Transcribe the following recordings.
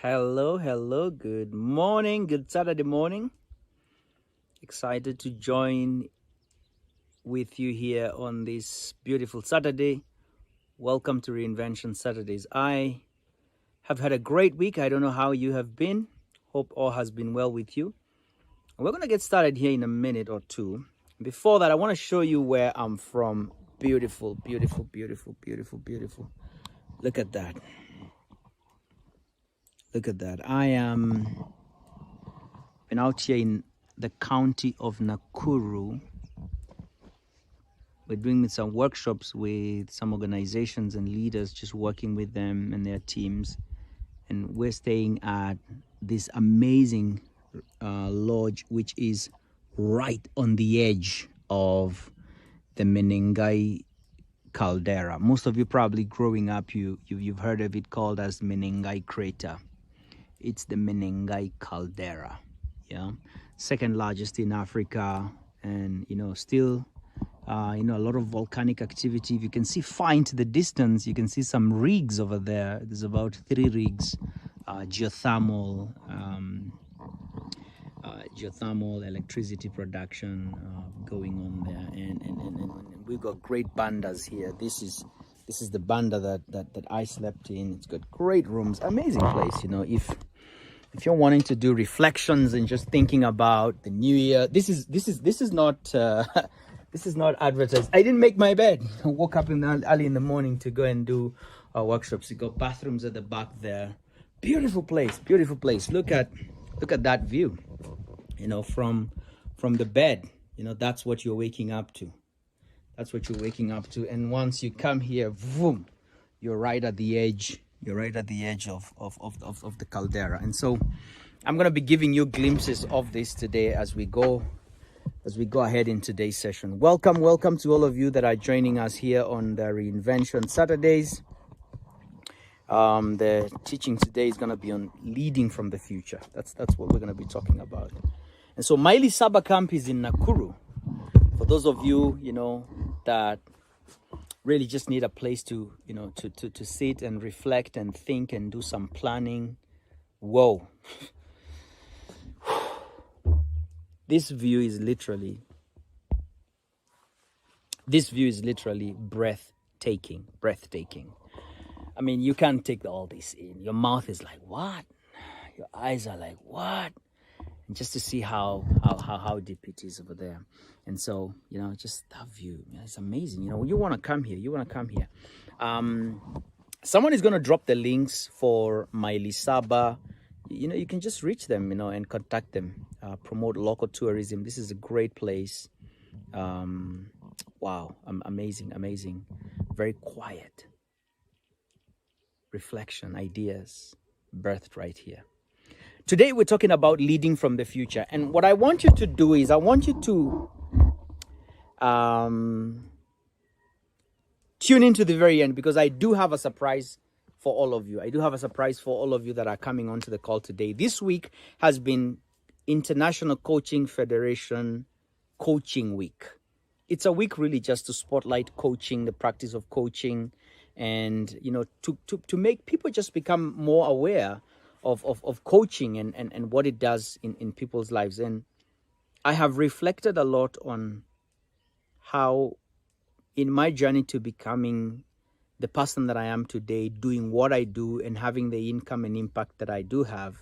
Hello, good morning, good Saturday morning. Excited to join with you here on this beautiful Saturday. Welcome to Reinvention Saturdays. I have had a great week. I don't know how you have been. Hope all has been well with you. We're going to get started here in a minute or two. Before that, I want to show you where I'm from. Beautiful. Look at that. I am been out here in the county of Nakuru. We're doing some workshops with some organizations and leaders, just working with them and their teams. And we're staying at this amazing lodge, which is right on the edge of the Menengai caldera. Most of you probably growing up, you've heard of it called as Menengai crater. It's the Menengai caldera, second largest in Africa, and still a lot of volcanic activity. If you can see far into the distance, you can see some rigs over there. There's about 3 rigs, geothermal electricity production going on there, and we've got great bandas here. This is the banda that I slept in. It's got great rooms, amazing place. If you're wanting to do reflections and just thinking about the new year, this is not this is not advertised. I didn't make my bed. I woke up early in the morning to go and do workshops. You got bathrooms at the back there. Beautiful place. Look at that view. From the bed. That's what you're waking up to. And once you come here, boom, you're right at the edge. You're right at the edge of the caldera. And so I'm going to be giving you glimpses of this today as we go ahead in today's session. Welcome to all of you that are joining us here on the Reinvention Saturdays. The teaching today is going to be on leading from the future. That's what we're going to be talking about. And so Maili Saba Camp is in Nakuru. For those of you, that really just need a place to sit and reflect and think and do some planning. Whoa. This view is literally breathtaking. I mean, you can't take all this in. Your mouth is like, what? Your eyes are like, what? And just to see how deep it is over there. And so, just that view, it's amazing. You want to come here. Someone is going to drop the links for Maili Saba. You can just reach them, and contact them. Promote local tourism. This is a great place. Wow, amazing. Very quiet. Reflection, ideas, birthed right here. Today we're talking about leading from the future. And what I want you to do is I want you to tune into the very end, because I do have a surprise for all of you. That are coming onto the call today. This week has been International Coaching Federation Coaching Week. It's a week really just to spotlight coaching, the practice of coaching, and to make people just become more aware of coaching and what it does in people's lives. And I have reflected a lot on how in my journey to becoming the person that I am today, doing what I do and having the income and impact that I do have,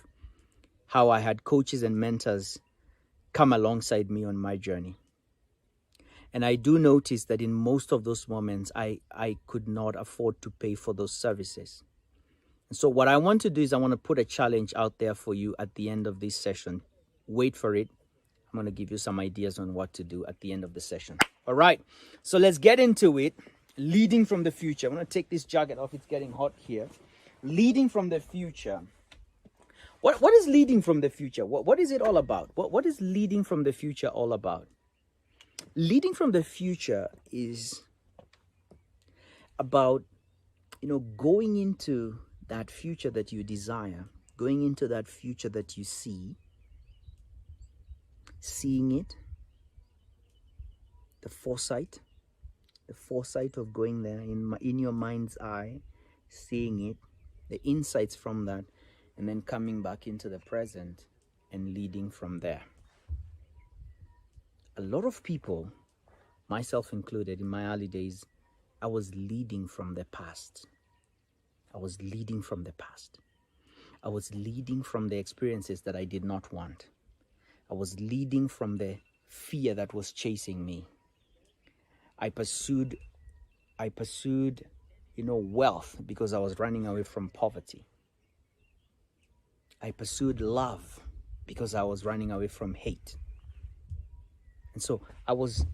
how I had coaches and mentors come alongside me on my journey. And I do notice that in most of those moments, I could not afford to pay for those services. So what I want to do is I want to put a challenge out there for you at the end of this session. Wait for it. I'm going to give you some ideas on what to do at the end of the session. All right. So let's get into it. Leading from the future. I'm going to take this jacket off. It's getting hot here. Leading from the future. What is leading from the future? What is it all about? What is leading from the future all about? Leading from the future is about, going into that future that you desire, going into that future that you see, seeing it, the foresight of going there in your mind's eye, seeing it, the insights from that, and then coming back into the present and leading from there. A lot of people, myself included, in my early days, I was leading from the past. I was leading from the past. I was leading from the experiences that I did not want. I was leading from the fear that was chasing me. I pursued, wealth because I was running away from poverty. I pursued love because I was running away from hate. And so I was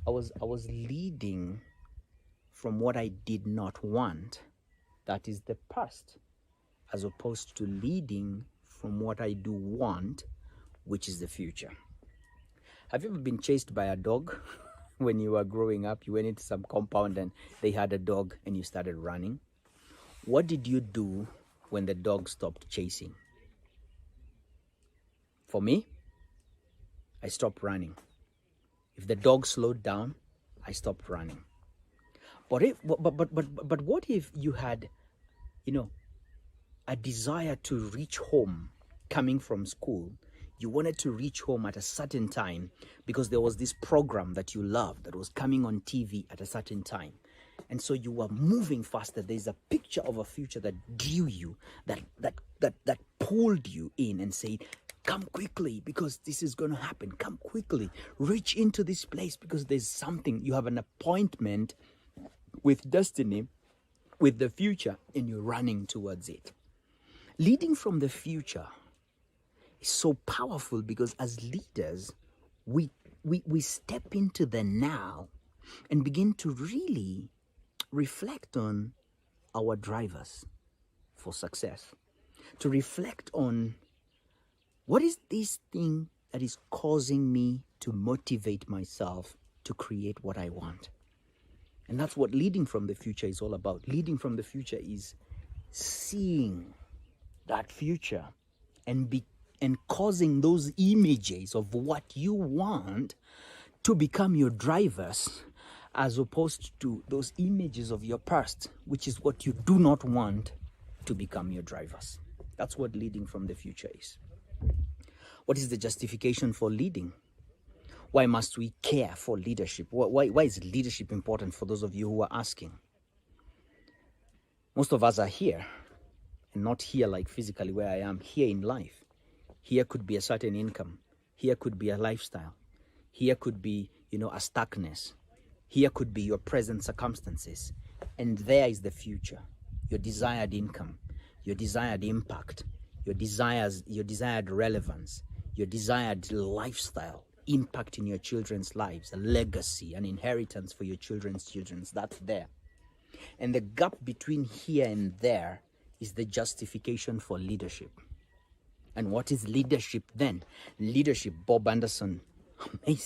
leading from what I did not want, that is the past, as opposed to leading from what I do want, which is the future. Have you ever been chased by a dog? When you were growing up, you went into some compound and they had a dog and you started running. What did you do when the dog stopped chasing? For me, I stopped running. If the dog slowed down, I stopped running. But what if you had, a desire to reach home coming from school? You wanted to reach home at a certain time because there was this program that you loved that was coming on TV at a certain time. And so you were moving faster. There's a picture of a future that drew you, that pulled you in and said, come quickly because this is going to happen. Come quickly. Reach into this place because there's something. You have an appointment with destiny, with the future, and you're running towards it. Leading from the future is so powerful because as leaders, we step into the now and begin to really reflect on our drivers for success. To reflect on what is this thing that is causing me to motivate myself to create what I want. And that's what leading from the future is all about. Leading from the future is seeing that future and causing those images of what you want to become your drivers, as opposed to those images of your past, which is what you do not want to become your drivers. That's what leading from the future is. What is the justification for leading? Why must we care for leadership? Why is leadership important, for those of you who are asking? Most of us are here, and not here like physically where I am, here in life. Here could be a certain income. Here could be a lifestyle. Here could be, a stuckness. Here could be your present circumstances. And there is the future, your desired income, your desired impact, your desired relevance, your desired lifestyle, impact in your children's lives, a legacy, an inheritance for your children's children. That's there. And the gap between here and there is the justification for leadership. And what is leadership then? Leadership, Bob Anderson,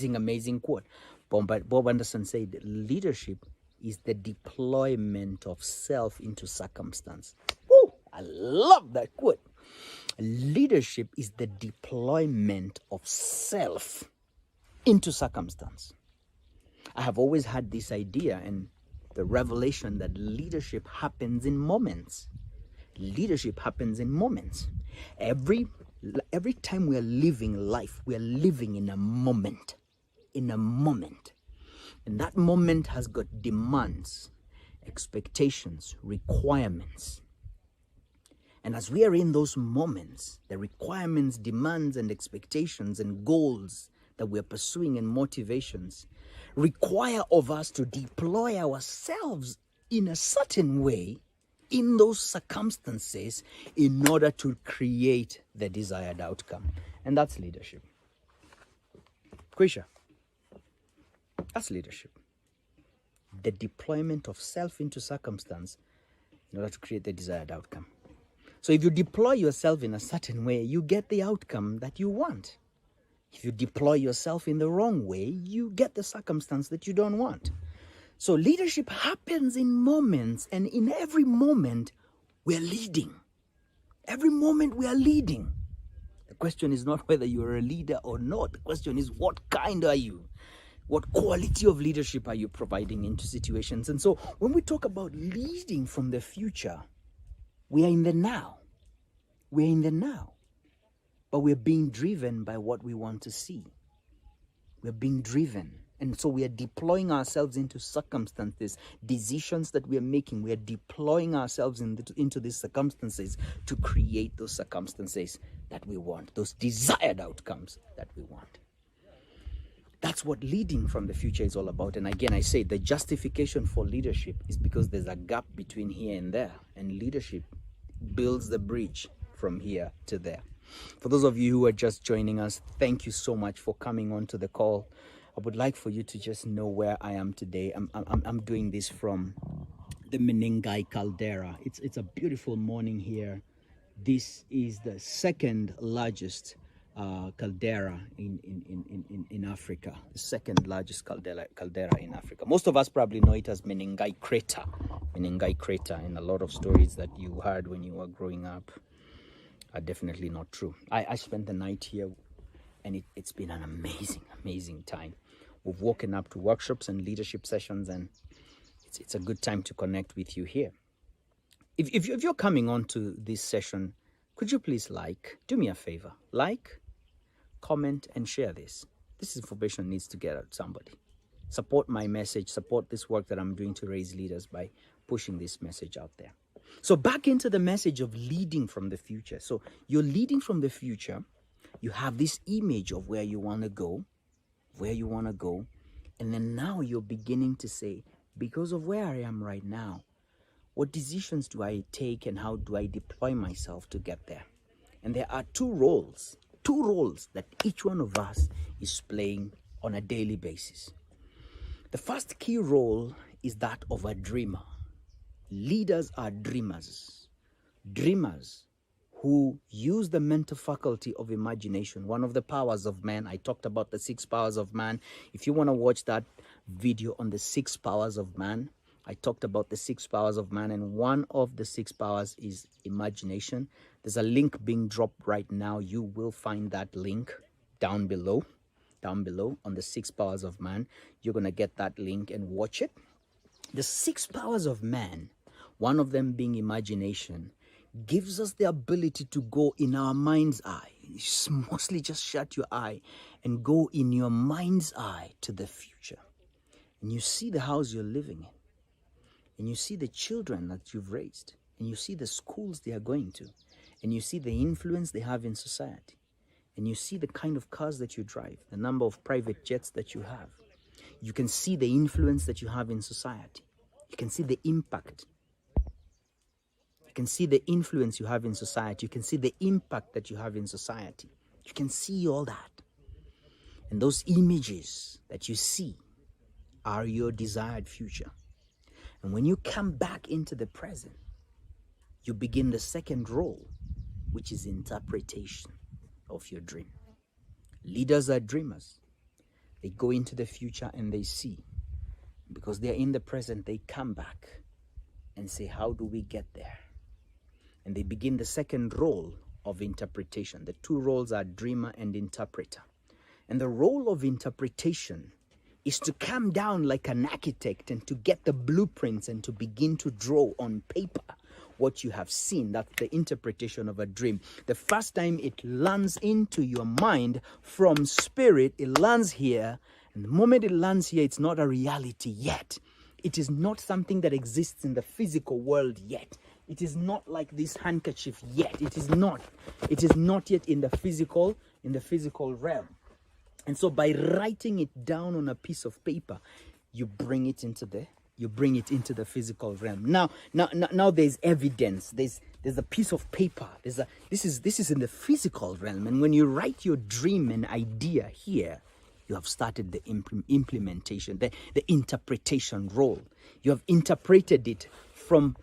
amazing quote. Bob Anderson said, leadership is the deployment of self into circumstance. Woo! I love that quote. Leadership is the deployment of self into circumstance. I have always had this idea and the revelation that leadership happens in moments. Leadership happens in moments. Every time we are living life, we are living in a moment. In a moment. And that moment has got demands, expectations, requirements. And as we are in those moments, the requirements, demands, and expectations and goals that we are pursuing and motivations require of us to deploy ourselves in a certain way in those circumstances in order to create the desired outcome. And that's leadership. Krisha, that's leadership. The deployment of self into circumstance in order to create the desired outcome. So if you deploy yourself in a certain way, you get the outcome that you want. If you deploy yourself in the wrong way, you get the circumstance that you don't want. So leadership happens in moments, and in every moment, we're leading. Every moment we are leading. The question is not whether you're a leader or not. The question is, what kind are you? What quality of leadership are you providing into situations? And so when we talk about leading from the future, we are in the now. We're in the now. but we're being driven by what we want to see. We're being driven. And so we are deploying ourselves into circumstances, decisions that we are making. We are deploying ourselves into these circumstances to create those circumstances that we want, those desired outcomes that we want. That's what leading from the future is all about. And again, I say the justification for leadership is because there's a gap between here and there. And leadership builds the bridge from here to there. For those of you who are just joining us, thank you so much for coming on to the call. I would like for you to just know where I am today. I'm doing this from the Menengai caldera. It's a beautiful morning here. This is the second largest caldera in Africa. The second largest caldera in Africa. Most of us probably know it as Menengai crater. Menengai crater, and a lot of stories that you heard when you were growing up are definitely not true. I spent the night here, and it's been an amazing time. We've woken up to workshops and leadership sessions, and it's a good time to connect with you here. If you're coming on to this session, could you please do me a favor, comment, and share this. This information needs to get out to somebody. Support my message, support this work that I'm doing to raise leaders by pushing this message out there. So back into the message of leading from the future. So you're leading from the future. You have this image of where you want to go, and then now you're beginning to say, because of where I am right now, what decisions do I take and how do I deploy myself to get there? And there are two roles that each one of us is playing on a daily basis. The first key role is that of a dreamer. Leaders are dreamers who use the mental faculty of imagination, one of the powers of man. I talked about the 6 powers of man. If you want to watch that video on the 6 powers of man, I talked about the 6 powers of man, and one of the 6 powers is imagination. There's a link being dropped right now. You will find that link down below on the 6 powers of man. You're going to get that link and watch it. The 6 powers of man, one of them being imagination, gives us the ability to go in our mind's eye. Mostly just shut your eye and go in your mind's eye to the future. And you see the house you're living in. And you see the children that you've raised. And you see the schools they are going to. And you see the influence they have in society. And you see the kind of cars that you drive, the number of private jets that you have. You can see the influence that you have in society. You can see the impact. You can see the influence you have in society. You can see the impact that you have in society. You can see all that. And those images that you see are your desired future. And when you come back into the present, you begin the second role, which is interpretation of your dream. Leaders are dreamers. They go into the future and they see. Because they're in the present, they come back and say, how do we get there? And they begin the second role of interpretation. The 2 roles are dreamer and interpreter. And the role of interpretation is to come down like an architect and to get the blueprints and to begin to draw on paper what you have seen. That's the interpretation of a dream. The first time it lands into your mind from spirit, it lands here. And the moment it lands here, it's not a reality yet. It is not something that exists in the physical world yet. It is not like this handkerchief yet. It is not yet in the physical realm. And so by writing it down on a piece of paper, you bring it into the physical realm. Now there's evidence. There's a piece of paper. This is in the physical realm. And when you write your dream and idea here, you have started the implementation, the interpretation role. You have interpreted it from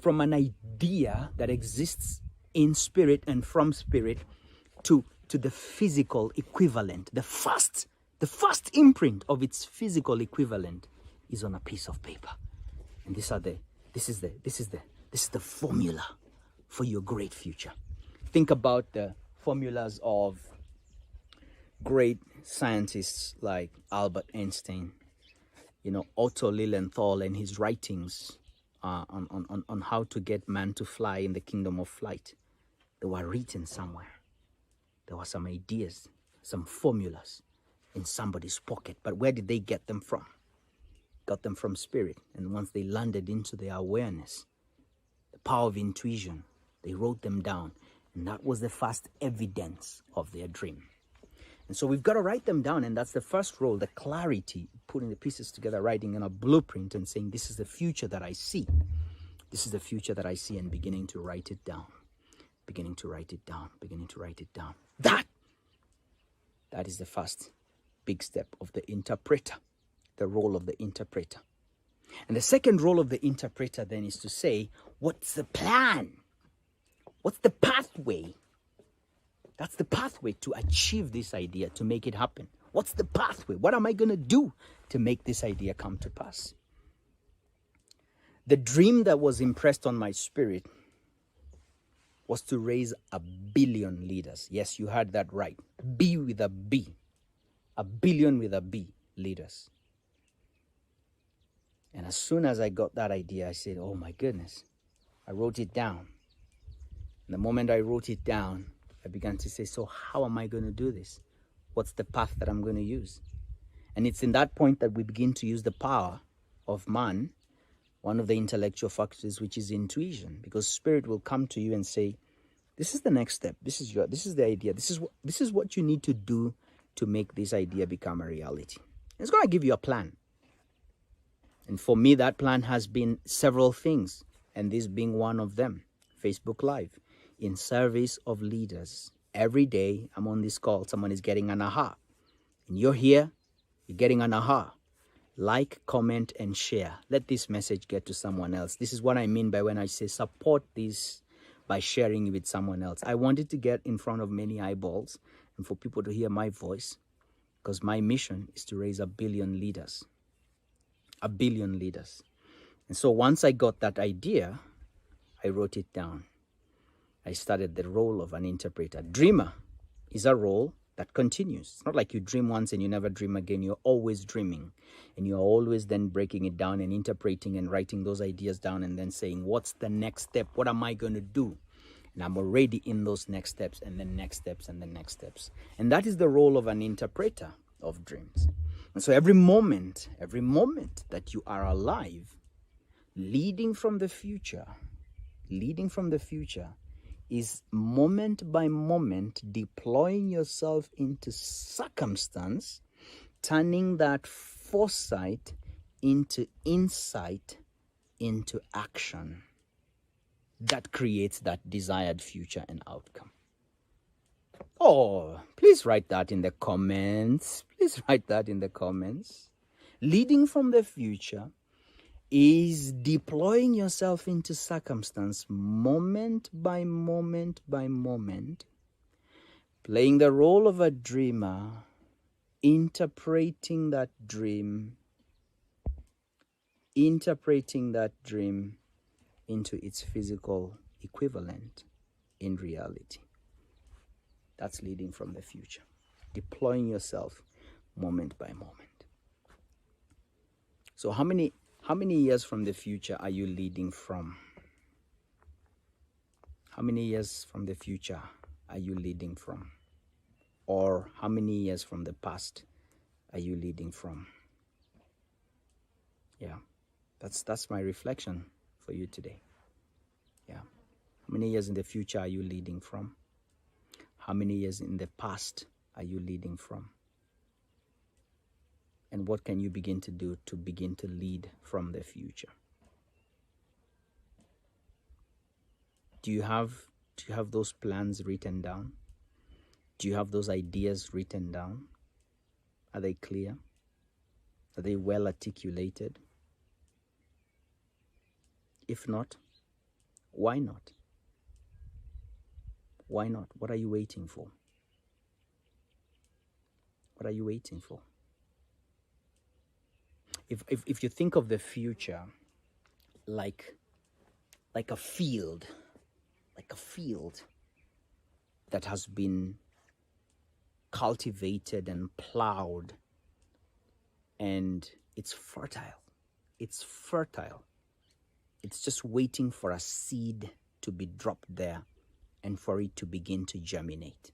an idea that exists in spirit and from spirit to the physical equivalent. The first imprint of its physical equivalent is on a piece of paper. And this is the formula for your great future. Think about the formulas of great scientists like Albert Einstein, Otto Lilienthal, and his writings on how to get man to fly in the kingdom of flight. They were written somewhere. There were some ideas, some formulas in somebody's pocket. But where did they get them from? Got them from spirit. And once they landed into their awareness, the power of intuition, they wrote them down. And that was the first evidence of their dream. And so we've got to write them down. And that's the first role, the clarity, putting the pieces together, writing in a blueprint and saying, this is the future that I see. This is the future that I see, and beginning to write it down. Beginning to write it down. Beginning to write it down. That is the first big step of the interpreter, the role of the interpreter. And the second role of the interpreter then is to say, what's the plan? What's the pathway? That's the pathway to achieve this idea, to make it happen. What's the pathway? What am I going to do to make this idea come to pass? The dream that was impressed on my spirit was to raise 1 billion leaders. Yes, you heard that right. B with a B. 1 billion with a B leaders. And as soon as I got that idea, I said, oh my goodness. I wrote it down. And the moment I wrote it down, I began to say, so how am I going to do this? What's the path that I'm going to use? And it's in that point that we begin to use the power of man, one of the intellectual factors, which is intuition, because spirit will come to you and say, this is the next step. This is the idea. This is what you need to do to make this idea become a reality. And it's going to give you a plan. And for me, that plan has been several things, and this being one of them. Facebook Live, in service of leaders. Every day I'm on this call, someone is getting an aha. And you're here, you're getting an aha. Like, comment, and share. Let this message get to someone else. This is what I mean by when I say support this by sharing it with someone else. I want it to get in front of many eyeballs and for people to hear my voice, because my mission is to raise 1 billion leaders. 1 billion leaders. And so once I got that idea, I wrote it down. I started the role of an interpreter. Dreamer is a role that continues. It's not like you dream once and you never dream again. You're always dreaming. And you're always then breaking it down and interpreting and writing those ideas down and then saying, what's the next step? What am I going to do? And I'm already in those next steps and then next steps and then next steps. And that is the role of an interpreter of dreams. And so every moment that you are alive, leading from the future, is moment by moment deploying yourself into circumstance, turning that foresight into insight, into action that creates that desired future and outcome. Oh, please write that in the comments. Please write that in the comments. Leading from the future is deploying yourself into circumstance moment by moment by moment, playing the role of a dreamer, interpreting that dream into its physical equivalent in reality. That's leading from the future, deploying yourself moment by moment. So how many years from the future are you leading from? How many years from the future are you leading from? Or how many years from the past are you leading from? Yeah, that's my reflection for you today. Yeah, how many years in the future are you leading from? How many years in the past are you leading from? And what can you begin to do to begin to lead from the future? Do you have those plans written down? Do you have those ideas written down? Are they clear? Are they well articulated? If not, why not? Why not? What are you waiting for? What are you waiting for? If you think of the future like a field that has been cultivated and plowed, and it's fertile. It's just waiting for a seed to be dropped there and for it to begin to germinate.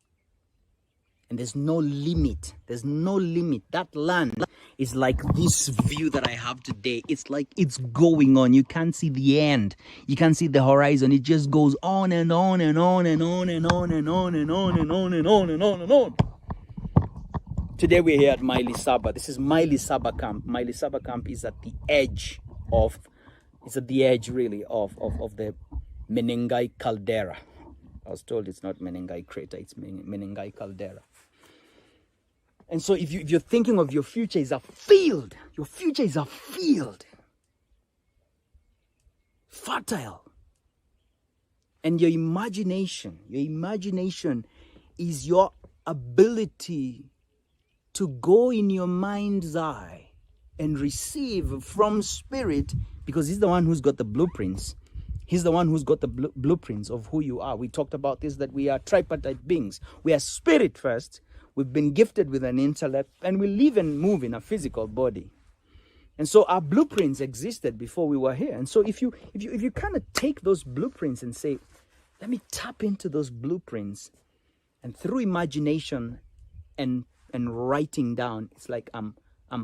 And there's no limit. There's no limit. That land is like this view that I have today. It's like it's going on. You can't see the end. You can't see the horizon. It just goes on and on and on and on and on and on and on and on and on and on and on. Today we're here at Miley Saba. This is Miley Saba camp. Miley Saba camp is at the edge of, it's at the edge really of the Menengai caldera. I was told it's not Menengai crater, it's Menengai caldera. And so if you're thinking of your future is a field, your future is a field. Fertile. And your imagination is your ability to go in your mind's eye and receive from Spirit, because He's the one who's got the blueprints. He's the one who's got the blueprints of who you are. We talked about this, that we are tripartite beings. We are spirit first. We've been gifted with an intellect, and we live and move in a physical body. And so our blueprints existed before we were here. And so if you kind of take those blueprints and say, let me tap into those blueprints, and through imagination and writing down, it's like I'm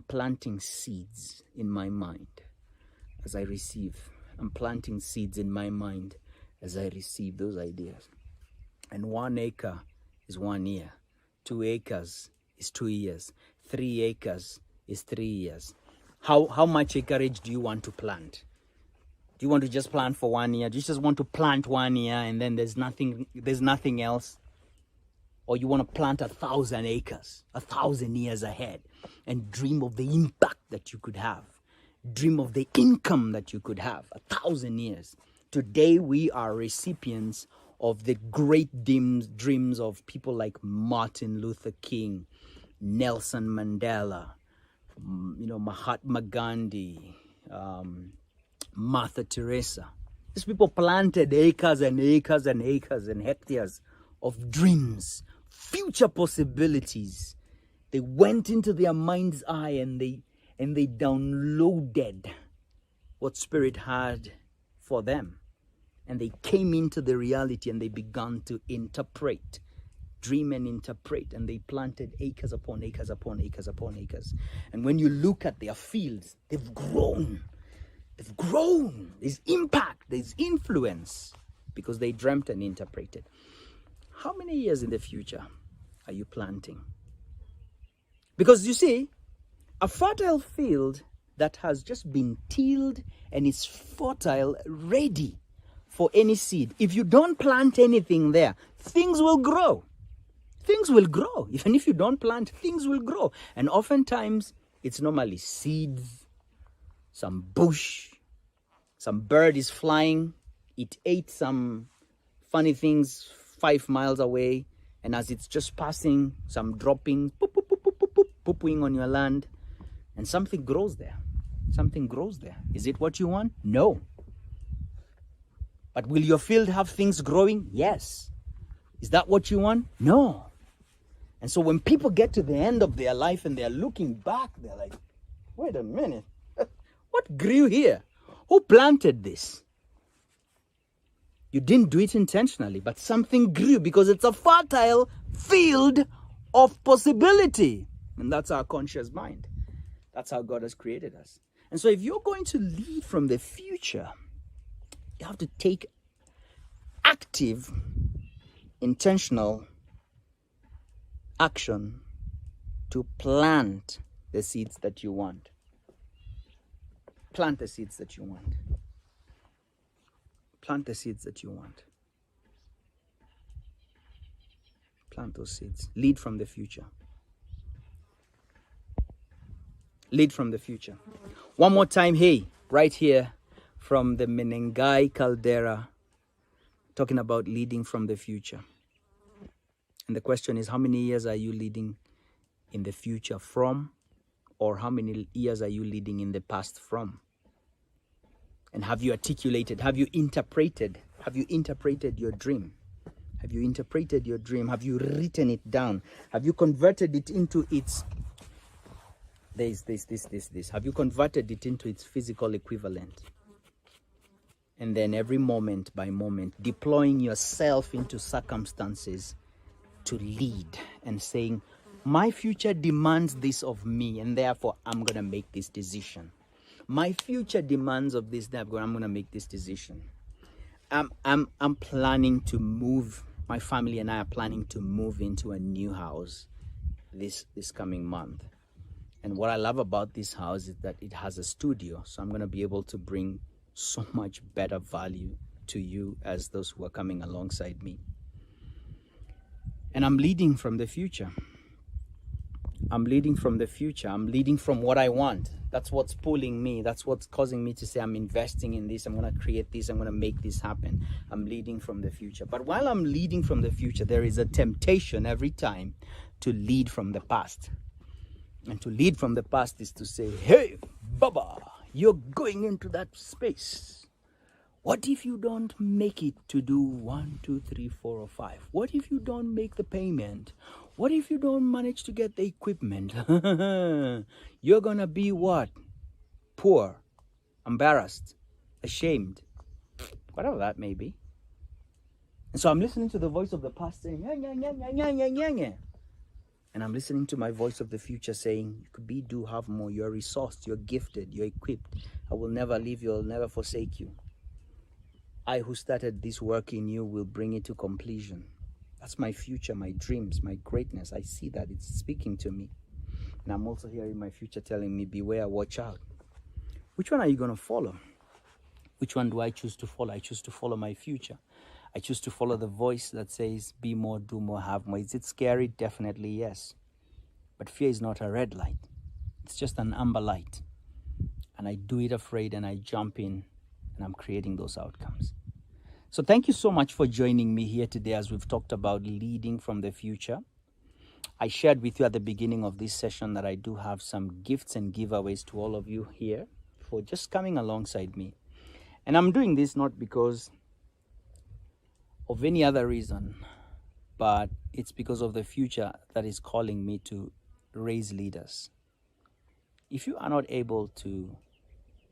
planting seeds in my mind as I receive. I'm planting seeds in my mind as I receive those ideas. And 1 acre is 1 year. 2 acres is 2 years. 3 acres is 3 years. How much acreage do you want to plant? Do you want to just plant for 1 year? Do you just want to plant 1 year and then there's nothing else? Or you want to plant 1,000 acres, 1,000 years ahead, and dream of the impact that you could have? Dream of the income that you could have 1,000 years. Today we are recipients of the great dreams of people like Martin Luther King, Nelson Mandela, Mahatma Gandhi, Mother Teresa. These people planted acres and acres and acres and hectares of dreams, future possibilities. They went into their mind's eye and they downloaded what Spirit had for them. And they came into the reality and they began to interpret, dream and interpret. And they planted acres upon acres upon acres upon acres. And when you look at their fields, they've grown. They've grown. There's impact, there's influence, because they dreamt and interpreted. How many years in the future are you planting? Because you see, a fertile field that has just been tilled and is fertile, ready for any seed. If you don't plant anything there, things will grow. Things will grow. Even if you don't plant, things will grow. And oftentimes, it's normally seeds, some bush, some bird is flying. It ate some funny things 5 miles away. And as it's just passing, some dropping, poop, poop, poop, poop, poop, poop, pooping on your land. And something grows there. Something grows there. Is it what you want? No. But will your field have things growing? Yes. Is that what you want? No. And so when people get to the end of their life and they're looking back, they're like, wait a minute. What grew here? Who planted this? You didn't do it intentionally, but something grew because it's a fertile field of possibility. And that's our conscious mind. That's how God has created us. And so if you're going to lead from the future, you have to take active, intentional action to plant the seeds that you want. Plant the seeds that you want. Plant the seeds that you want. Plant those seeds. Lead from the future. Lead from the future. One more time, hey, right here from the Menengai caldera, talking about leading from the future. And the question is, how many years are you leading in the future from? Or how many years are you leading in the past from? And have you articulated, have you interpreted your dream? Have you interpreted your dream? Have you written it down? Have you converted it into its, this. Have you converted it into its physical equivalent? And then every moment by moment, deploying yourself into circumstances to lead and saying, my future demands this of me, and therefore I'm going to make this decision. My future demands of this, therefore I'm going to make this decision. I'm planning to move. My family and I are planning to move into a new house this coming month. And what I love about this house is that it has a studio. So I'm going to be able to bring so much better value to you as those who are coming alongside me. And I'm leading from the future. I'm leading from the future. I'm leading from what I want. That's what's pulling me. That's what's causing me to say, I'm investing in this. I'm going to create this. I'm going to make this happen. I'm leading from the future. But while I'm leading from the future, there is a temptation every time to lead from the past. And to lead from the past is to say, hey, Baba, you're going into that space. What if you don't make it to do 1, 2, 3, 4, or 5? What if you don't make the payment? What if you don't manage to get the equipment? You're going to be what? Poor, embarrassed, ashamed, whatever that may be. And so I'm listening to the voice of the past saying, and I'm listening to my voice of the future saying, you could be, do, have more. You're resourced, you're gifted, you're equipped. I will never leave you, I'll never forsake you. I who started this work in you will bring it to completion. That's my future, my dreams, my greatness. I see that it's speaking to me. And I'm also hearing my future telling me, beware, watch out. Which one are you going to follow? Which one do I choose to follow? I choose to follow my future. I choose to follow the voice that says, be more, do more, have more. Is it scary? Definitely yes. But fear is not a red light. It's just an amber light. And I do it afraid and I jump in and I'm creating those outcomes. So thank you so much for joining me here today as we've talked about leading from the future. I shared with you at the beginning of this session that I do have some gifts and giveaways to all of you here for just coming alongside me. And I'm doing this not because of any other reason, but it's because of the future that is calling me to raise leaders. If you are not able to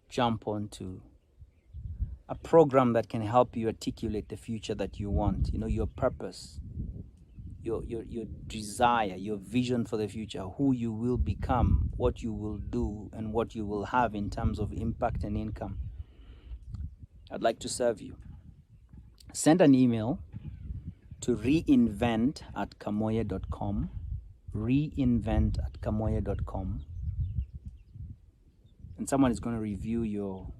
jump onto a program that can help you articulate the future that you want, your purpose, your desire, your vision for the future, who you will become, what you will do, and what you will have in terms of impact and income, I'd like to serve you. Send an email to reinvent@kamoye.com, reinvent@kamoye.com, and someone is going to review your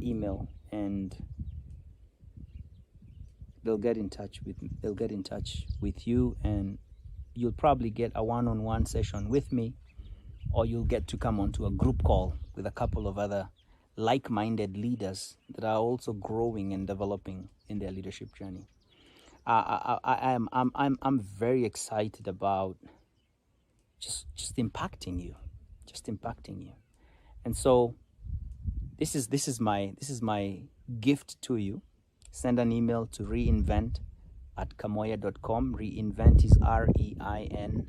email and they'll get in touch with you, and you'll probably get a one-on-one session with me, or you'll get to come onto a group call with a couple of other like-minded leaders that are also growing and developing in their leadership journey. I'm very excited about just impacting you, and so this is my gift to you. Send an email to reinvent@kamoye.com. Reinvent is REINVENT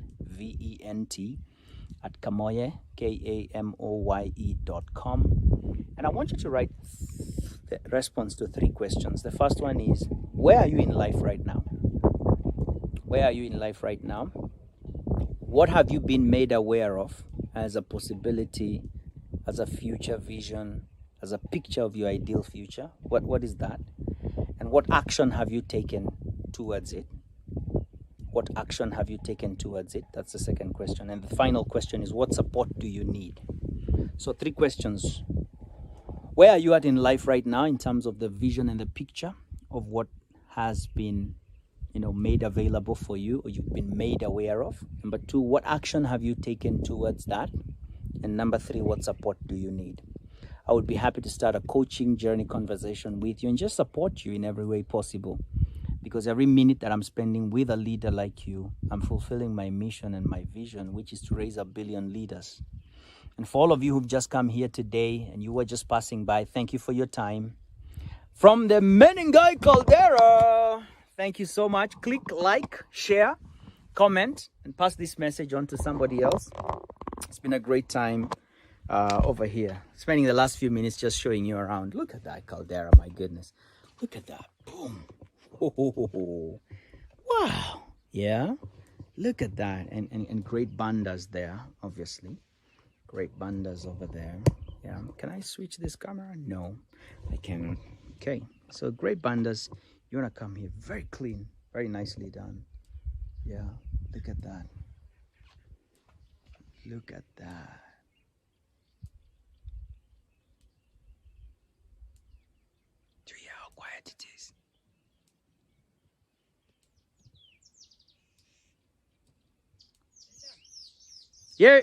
@kamoye, KAMOYE.com. And I want you to write the response to 3 questions. The first one is, where are you in life right now? Where are you in life right now? What have you been made aware of as a possibility, as a future vision, as a picture of your ideal future? What is that? And what action have you taken towards it? What action have you taken towards it? That's the second question. And the final question is, what support do you need? So 3 questions. Where are you at in life right now in terms of the vision and the picture of what has been, made available for you, or you've been made aware of? Number 2, what action have you taken towards that? And number 3, what support do you need? I would be happy to start a coaching journey conversation with you and just support you in every way possible. Because every minute that I'm spending with a leader like you, I'm fulfilling my mission and my vision, which is to raise 1 billion leaders. And for all of you who've just come here today and you were just passing by, thank you for your time. From the Menengai Caldera, thank you so much. Click like, share, comment, and pass this message on to somebody else. It's been a great time over here. Spending the last few minutes just showing you around. Look at that caldera, my goodness. Look at that. Boom. Oh, oh, oh, oh. What? Wow. Yeah. Look at that. And great bandas there, obviously. Great bandas over there. Yeah. Can I switch this camera? No, I cannot. Okay. So great bandas. You want to come here. Very clean. Very nicely done. Yeah. Look at that. Look at that. Do you hear how quiet it is? Yeah.